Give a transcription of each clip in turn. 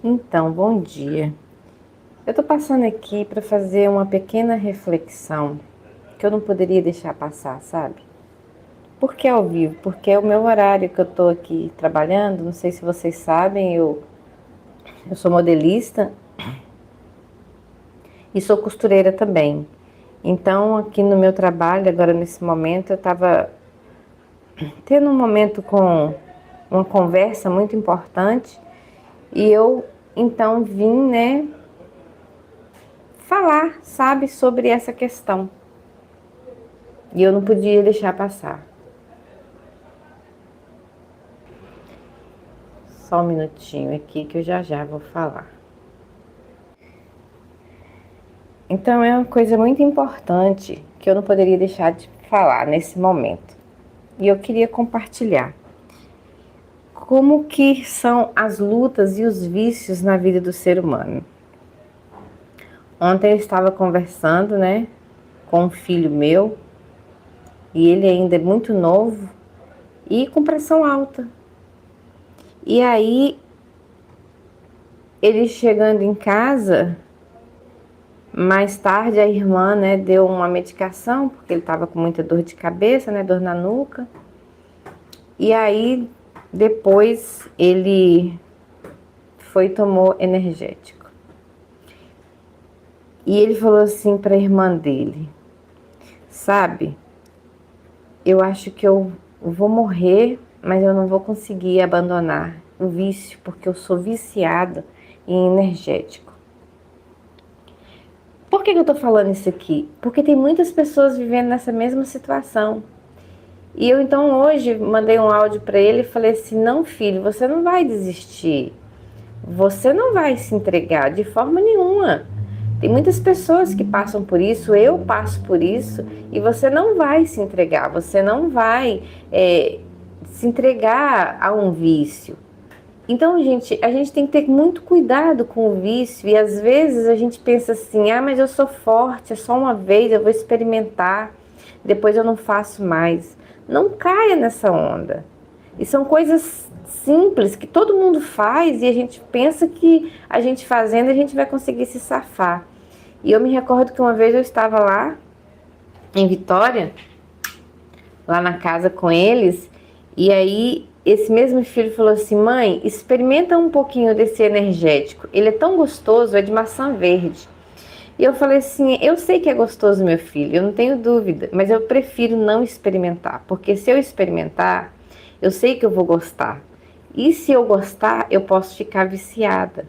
Então, bom dia. Eu tô passando aqui para fazer uma pequena reflexão que eu não poderia deixar passar, sabe? Por que ao vivo? Porque é o meu horário que eu tô aqui trabalhando. Não sei se vocês sabem, eu sou modelista e sou costureira também. Então, aqui no meu trabalho, agora nesse momento, eu tava tendo um momento com uma conversa muito importante e eu então vim, né, falar, sabe, sobre essa questão. E eu não podia deixar passar. Só um minutinho aqui que eu já vou falar. Então é uma coisa muito importante que eu não poderia deixar de falar nesse momento. E eu queria compartilhar como que são as lutas e os vícios na vida do ser humano. Ontem eu estava conversando, né, com um filho meu, e ele ainda é muito novo e com pressão alta. E aí ele chegando em casa, mais tarde a irmã, né, deu uma medicação, porque ele estava com muita dor de cabeça, né, dor na nuca. E aí depois ele foi e tomou energético. E ele falou assim para a irmã dele: "Sabe, eu acho que eu vou morrer, mas eu não vou conseguir abandonar o vício, porque eu sou viciada em energético." Por que eu tô falando isso aqui? Porque tem muitas pessoas vivendo nessa mesma situação. E eu então hoje mandei um áudio para ele e falei assim: "Não, filho, você não vai desistir. Você não vai se entregar de forma nenhuma. Tem muitas pessoas que passam por isso, eu passo por isso, e você não vai se entregar, você não vai se entregar a um vício." Então, gente, a gente tem que ter muito cuidado com o vício, e às vezes a gente pensa assim: "Ah, mas eu sou forte, é só uma vez, eu vou experimentar, depois eu não faço mais." Não caia nessa onda. E são coisas simples que todo mundo faz e a gente pensa que a gente fazendo a gente vai conseguir se safar. E eu me recordo que uma vez eu estava lá em Vitória, lá na casa com eles, e aí esse mesmo filho falou assim: "Mãe, experimenta um pouquinho desse energético, ele é tão gostoso, é de maçã verde." E eu falei assim: "Eu sei que é gostoso, meu filho, eu não tenho dúvida, mas eu prefiro não experimentar, porque se eu experimentar, eu sei que eu vou gostar. E se eu gostar, eu posso ficar viciada."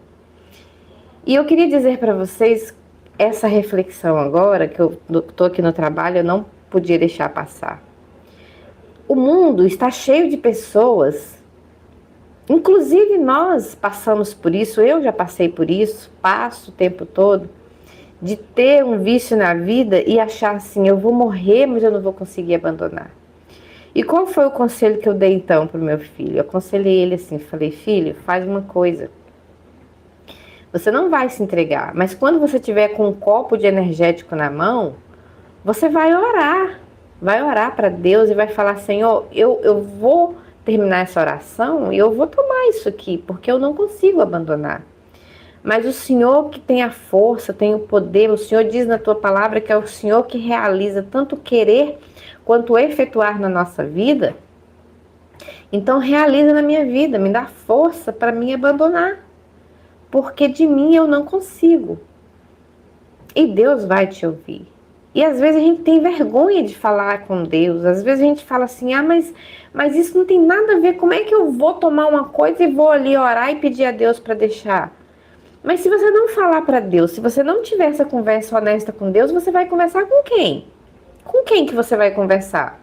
E eu queria dizer para vocês essa reflexão agora, que eu estou aqui no trabalho, eu não podia deixar passar. O mundo está cheio de pessoas, inclusive nós passamos por isso, eu já passei por isso, passo o tempo todo, de ter um vício na vida e achar assim: "Eu vou morrer, mas eu não vou conseguir abandonar." E qual foi o conselho que eu dei então para o meu filho? Eu aconselhei ele assim, falei: "Filho, faz uma coisa. Você não vai se entregar, mas quando você tiver com um copo de energético na mão, você vai orar para Deus e vai falar: Senhor, eu vou terminar essa oração e eu vou tomar isso aqui, porque eu não consigo abandonar. Mas o Senhor que tem a força, tem o poder, o Senhor diz na tua palavra que é o Senhor que realiza tanto querer quanto efetuar na nossa vida. Então realiza na minha vida, me dá força para me abandonar, porque de mim eu não consigo." E Deus vai te ouvir. E às vezes a gente tem vergonha de falar com Deus. Às vezes a gente fala assim: "Ah, mas isso não tem nada a ver. Como é que eu vou tomar uma coisa e vou ali orar e pedir a Deus para deixar?" Mas se você não falar para Deus, se você não tiver essa conversa honesta com Deus, você vai conversar com quem? Com quem que você vai conversar?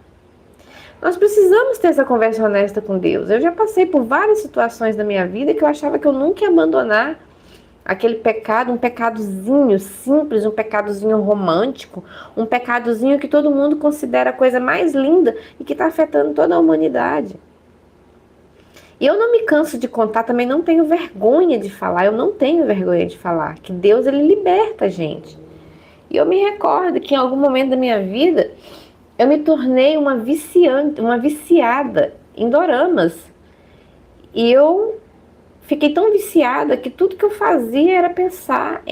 Nós precisamos ter essa conversa honesta com Deus. Eu já passei por várias situações da minha vida que eu achava que eu nunca ia abandonar aquele pecado, um pecadozinho simples, um pecadozinho romântico, um pecadozinho que todo mundo considera a coisa mais linda e que está afetando toda a humanidade. E eu não me canso de contar, também não tenho vergonha de falar, eu não tenho vergonha de falar que Deus, ele liberta a gente. E eu me recordo que em algum momento da minha vida eu me tornei uma viciante, uma viciada em doramas. E eu fiquei tão viciada que tudo que eu fazia era pensar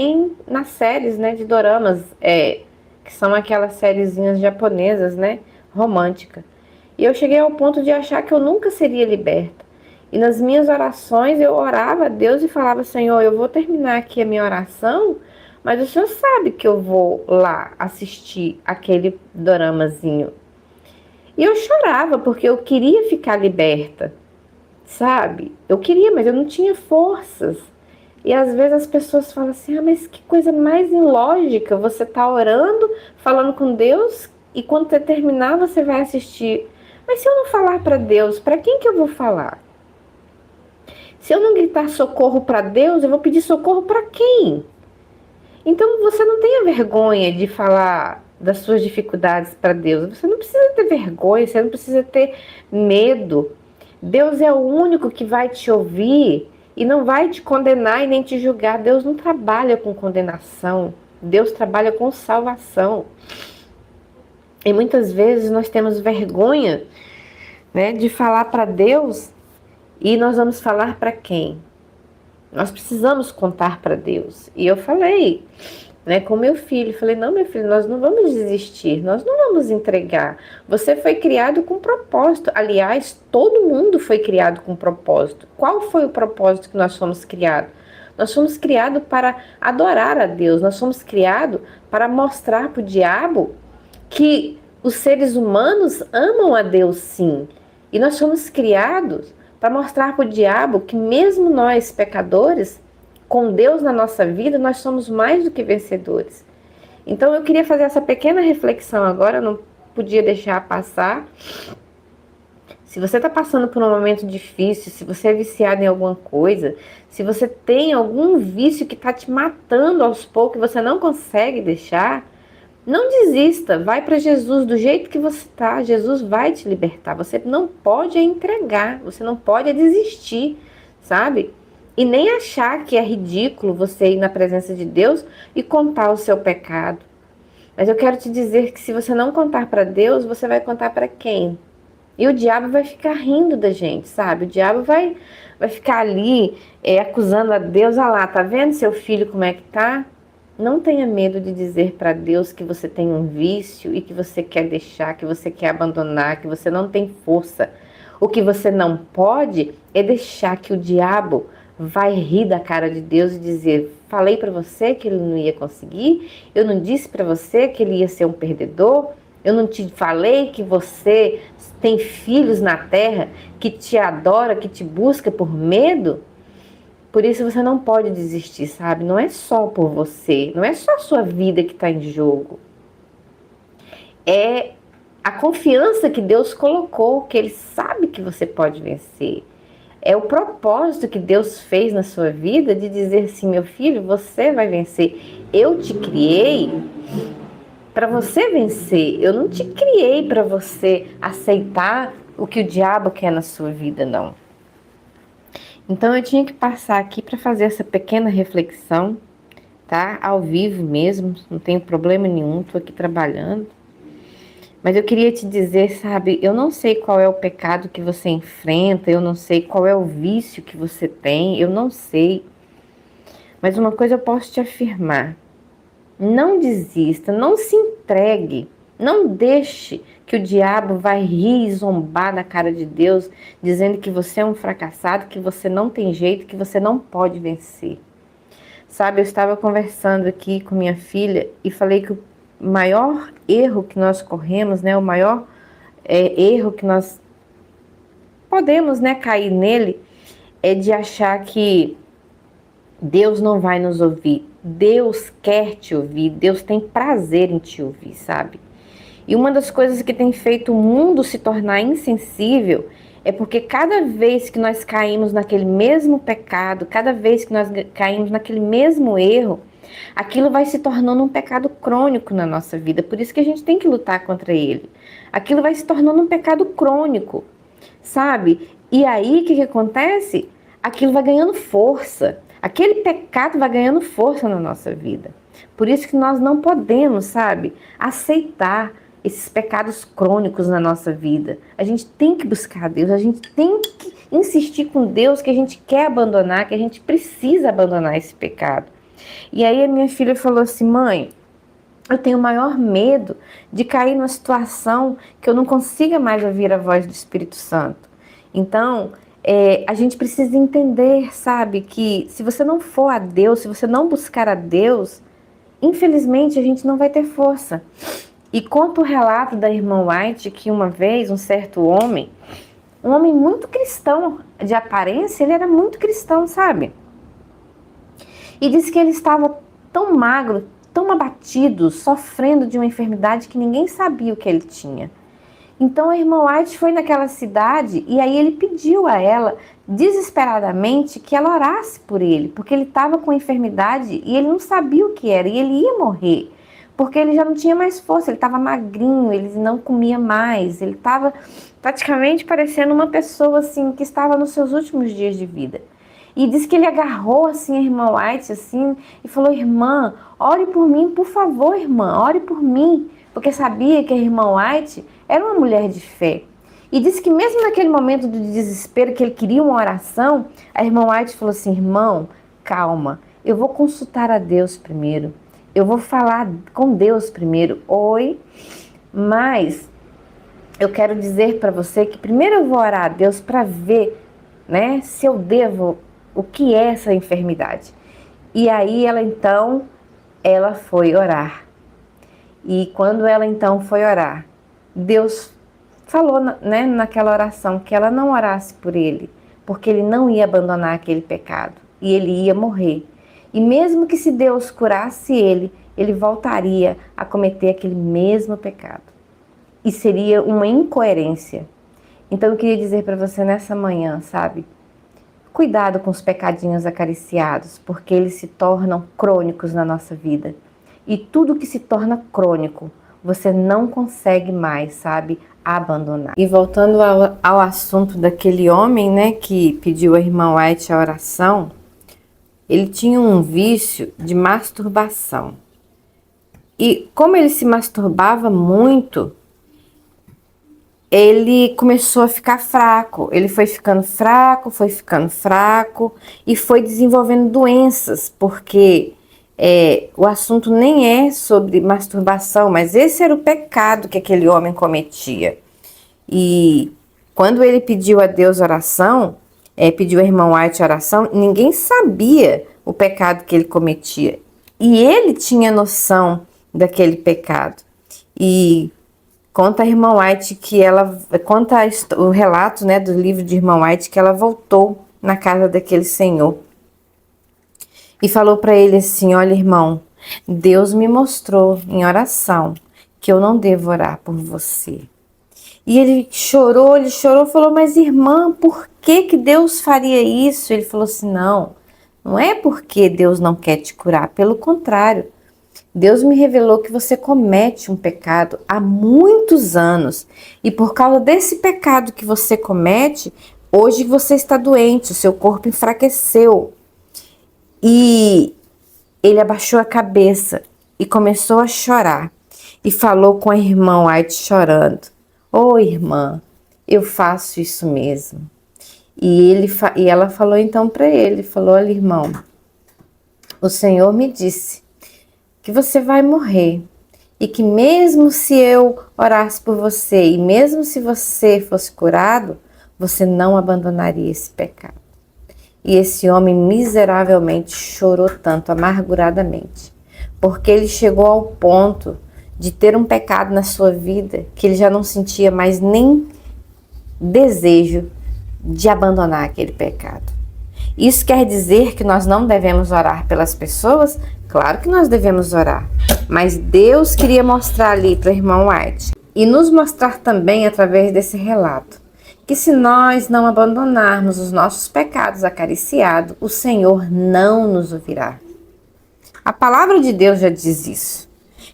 nas séries, né, de doramas, que são aquelas sériezinhas japonesas, né, romântica. E eu cheguei ao ponto de achar que eu nunca seria liberta. E nas minhas orações eu orava a Deus e falava: Senhor, eu vou terminar aqui a minha oração, mas o Senhor sabe que eu vou lá assistir aquele doramazinho. E eu chorava porque eu queria ficar liberta, sabe? Eu queria, mas eu não tinha forças. E às vezes as pessoas falam assim: ah, mas que coisa mais ilógica, você tá orando, falando com Deus, e quando você terminar você vai assistir. Mas se eu não falar para Deus, para quem que eu vou falar? Se eu não gritar socorro para Deus, eu vou pedir socorro para quem? Então você não tenha vergonha de falar das suas dificuldades para Deus. Você não precisa ter vergonha, você não precisa ter medo. Deus é o único que vai te ouvir e não vai te condenar e nem te julgar. Deus não trabalha com condenação. Deus trabalha com salvação. E muitas vezes nós temos vergonha, né, de falar para Deus, e nós vamos falar para quem? Nós precisamos contar para Deus. E eu falei, né, com meu filho, falei: não, meu filho, nós não vamos desistir, nós não vamos entregar. Você foi criado com propósito. Aliás, todo mundo foi criado com propósito. Qual foi o propósito que nós fomos criados? Nós fomos criados para adorar a Deus. Nós fomos criados para mostrar para o diabo que os seres humanos amam a Deus, sim. E nós fomos criados para mostrar para o diabo que mesmo nós, pecadores, com Deus na nossa vida, nós somos mais do que vencedores. Então eu queria fazer essa pequena reflexão agora, não podia deixar passar. Se você está passando por um momento difícil, se você é viciado em alguma coisa, se você tem algum vício que está te matando aos poucos e você não consegue deixar, não desista, vai para Jesus do jeito que você está. Jesus vai te libertar. Você não pode entregar, você não pode desistir, sabe? E nem achar que é ridículo você ir na presença de Deus e contar o seu pecado. Mas eu quero te dizer que se você não contar para Deus, você vai contar para quem? E o diabo vai ficar rindo da gente, sabe? O diabo vai ficar ali acusando a Deus. Ah lá, tá vendo seu filho como é que tá? Não tenha medo de dizer para Deus que você tem um vício e que você quer deixar, que você quer abandonar, que você não tem força. O que você não pode é deixar que o diabo vai rir da cara de Deus e dizer: falei para você que ele não ia conseguir, eu não disse para você que ele ia ser um perdedor, eu não te falei que você tem filhos na terra que te adora, que te busca por medo. Por isso você não pode desistir, sabe? Não é só por você, não é só a sua vida que está em jogo. É a confiança que Deus colocou, que Ele sabe que você pode vencer. É o propósito que Deus fez na sua vida de dizer assim: meu filho, você vai vencer. Eu te criei para você vencer. Eu não te criei para você aceitar o que o diabo quer na sua vida, não. Então eu tinha que passar aqui para fazer essa pequena reflexão, tá? Ao vivo mesmo, não tem problema nenhum, tô aqui trabalhando. Mas eu queria te dizer, sabe, eu não sei qual é o pecado que você enfrenta, eu não sei qual é o vício que você tem, eu não sei. Mas uma coisa eu posso te afirmar: não desista, não se entregue, não deixe que o diabo vai rir e zombar na cara de Deus, dizendo que você é um fracassado, que você não tem jeito, que você não pode vencer. Sabe, eu estava conversando aqui com minha filha e falei que o maior erro que nós corremos, né, o maior erro que nós podemos, né, cair nele, é de achar que Deus não vai nos ouvir. Deus quer te ouvir, Deus tem prazer em te ouvir, sabe? E uma das coisas que tem feito o mundo se tornar insensível é porque cada vez que nós caímos naquele mesmo pecado, cada vez que nós caímos naquele mesmo erro, aquilo vai se tornando um pecado crônico na nossa vida. Por isso que a gente tem que lutar contra ele. Aquilo vai se tornando um pecado crônico, sabe? E aí, o que acontece? Aquilo vai ganhando força. Aquele pecado vai ganhando força na nossa vida. Por isso que nós não podemos, sabe, aceitar esses pecados crônicos na nossa vida. A gente tem que buscar a Deus, a gente tem que insistir com Deus que a gente quer abandonar, que a gente precisa abandonar esse pecado. E aí a minha filha falou assim: mãe, eu tenho o maior medo de cair numa situação que eu não consiga mais ouvir a voz do Espírito Santo. Então, a gente precisa entender, sabe, que se você não for a Deus, se você não buscar a Deus, infelizmente a gente não vai ter força. E conta o relato da irmã White que uma vez um certo homem, um homem muito cristão de aparência, ele era muito cristão, sabe? E disse que ele estava tão magro, tão abatido, sofrendo de uma enfermidade que ninguém sabia o que ele tinha. Então a irmã White foi naquela cidade e aí ele pediu a ela, desesperadamente, que ela orasse por ele, porque ele estava com enfermidade e ele não sabia o que era, e ele ia morrer, porque ele já não tinha mais força, ele estava magrinho, ele não comia mais, ele estava praticamente parecendo uma pessoa assim, que estava nos seus últimos dias de vida. E disse que ele agarrou assim a irmã White assim e falou: irmã, ore por mim, por favor, irmã, ore por mim. Porque sabia que a irmã White era uma mulher de fé. E disse que mesmo naquele momento do desespero, que ele queria uma oração, a irmã White falou assim: irmão, calma, eu vou consultar a Deus primeiro. Eu vou falar com Deus primeiro. Oi, mas eu quero dizer para você que primeiro eu vou orar a Deus para ver, né, se eu devo, o que é essa enfermidade. E aí ela foi orar. E quando ela então foi orar, Deus falou, né, naquela oração que ela não orasse por ele, porque ele não ia abandonar aquele pecado e ele ia morrer. E mesmo que se Deus curasse ele voltaria a cometer aquele mesmo pecado. E seria uma incoerência. Então eu queria dizer para você nessa manhã, sabe? Cuidado com os pecadinhos acariciados, porque eles se tornam crônicos na nossa vida. E tudo que se torna crônico, você não consegue mais, sabe, abandonar. E voltando ao assunto daquele homem, né, que pediu à irmã White a oração, ele tinha um vício de masturbação. E como ele se masturbava muito, ele começou a ficar fraco. Ele foi ficando fraco e foi desenvolvendo doenças, porque o assunto nem é sobre masturbação, mas esse era o pecado que aquele homem cometia. E quando ele pediu a Deus oração, pediu a irmã White oração, ninguém sabia o pecado que ele cometia. E ele tinha noção daquele pecado. E conta a irmã White que o relato, né, do livro de irmã White, que ela voltou na casa daquele senhor e falou para ele assim: olha, irmão, Deus me mostrou em oração que eu não devo orar por você. E ele chorou, falou: mas irmã, por que Deus faria isso? Ele falou assim: não é porque Deus não quer te curar, pelo contrário. Deus me revelou que você comete um pecado há muitos anos e por causa desse pecado que você comete, hoje você está doente, o seu corpo enfraqueceu. E ele abaixou a cabeça e começou a chorar e falou com a irmã White chorando: ô irmã, eu faço isso mesmo. E ela falou então para ele, falou: olha, irmão, o Senhor me disse que você vai morrer e que mesmo se eu orasse por você e mesmo se você fosse curado, você não abandonaria esse pecado. E esse homem miseravelmente chorou tanto, amarguradamente, porque ele chegou ao ponto de ter um pecado na sua vida que ele já não sentia mais nem desejo de abandonar aquele pecado. Isso quer dizer que nós não devemos orar pelas pessoas? Claro que nós devemos orar, mas Deus queria mostrar ali para o irmão White e nos mostrar também através desse relato que se nós não abandonarmos os nossos pecados acariciados, o Senhor não nos ouvirá. A palavra de Deus já diz isso,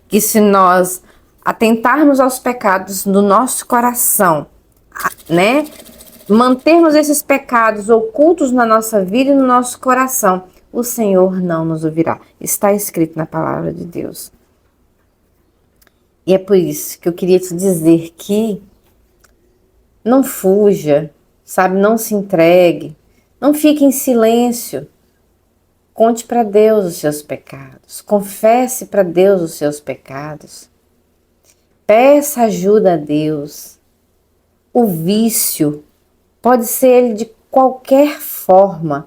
que se nós atentarmos aos pecados do nosso coração, né, mantermos esses pecados ocultos na nossa vida e no nosso coração, o Senhor não nos ouvirá. Está escrito na palavra de Deus. E é por isso que eu queria te dizer que não fuja, sabe? Não se entregue, não fique em silêncio. Conte para Deus os seus pecados, confesse para Deus os seus pecados, peça ajuda a Deus. O vício pode ser ele de qualquer forma.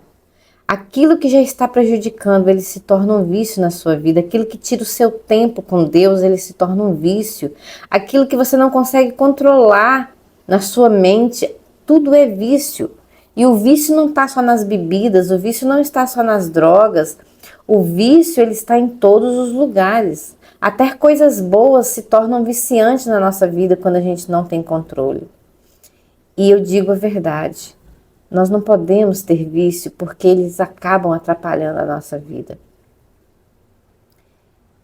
Aquilo que já está prejudicando, ele se torna um vício na sua vida. Aquilo que tira o seu tempo com Deus, ele se torna um vício. Aquilo que você não consegue controlar na sua mente, tudo é vício. E o vício não está só nas bebidas, o vício não está só nas drogas. O vício, ele está em todos os lugares. Até coisas boas se tornam viciantes na nossa vida quando a gente não tem controle. E eu digo a verdade. Nós não podemos ter vício porque eles acabam atrapalhando a nossa vida.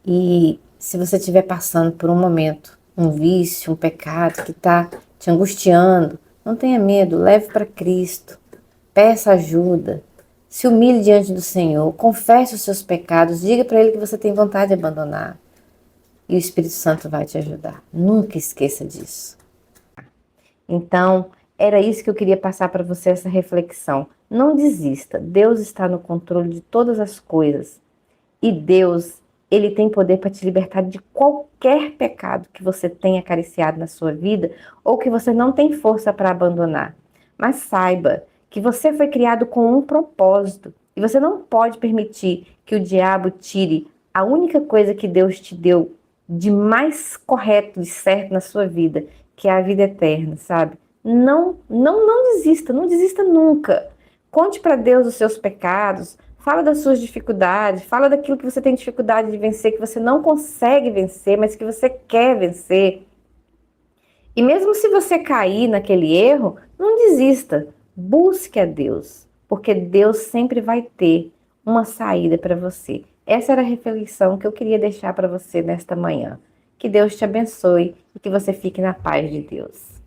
E se você estiver passando por um momento, um vício, um pecado que está te angustiando, não tenha medo, leve para Cristo, peça ajuda, se humilhe diante do Senhor, confesse os seus pecados, diga para Ele que você tem vontade de abandonar. E o Espírito Santo vai te ajudar. Nunca esqueça disso. Então, era isso que eu queria passar para você, essa reflexão. Não desista. Deus está no controle de todas as coisas. E Deus, Ele tem poder para te libertar de qualquer pecado que você tenha acariciado na sua vida ou que você não tem força para abandonar. Mas saiba que você foi criado com um propósito. E você não pode permitir que o diabo tire a única coisa que Deus te deu de mais correto, de certo na sua vida, que é a vida eterna, sabe? Não desista, não desista nunca. Conte para Deus os seus pecados, fala das suas dificuldades, fala daquilo que você tem dificuldade de vencer, que você não consegue vencer, mas que você quer vencer. E mesmo se você cair naquele erro, não desista. Busque a Deus, porque Deus sempre vai ter uma saída para você. Essa era a reflexão que eu queria deixar para você nesta manhã. Que Deus te abençoe e que você fique na paz de Deus.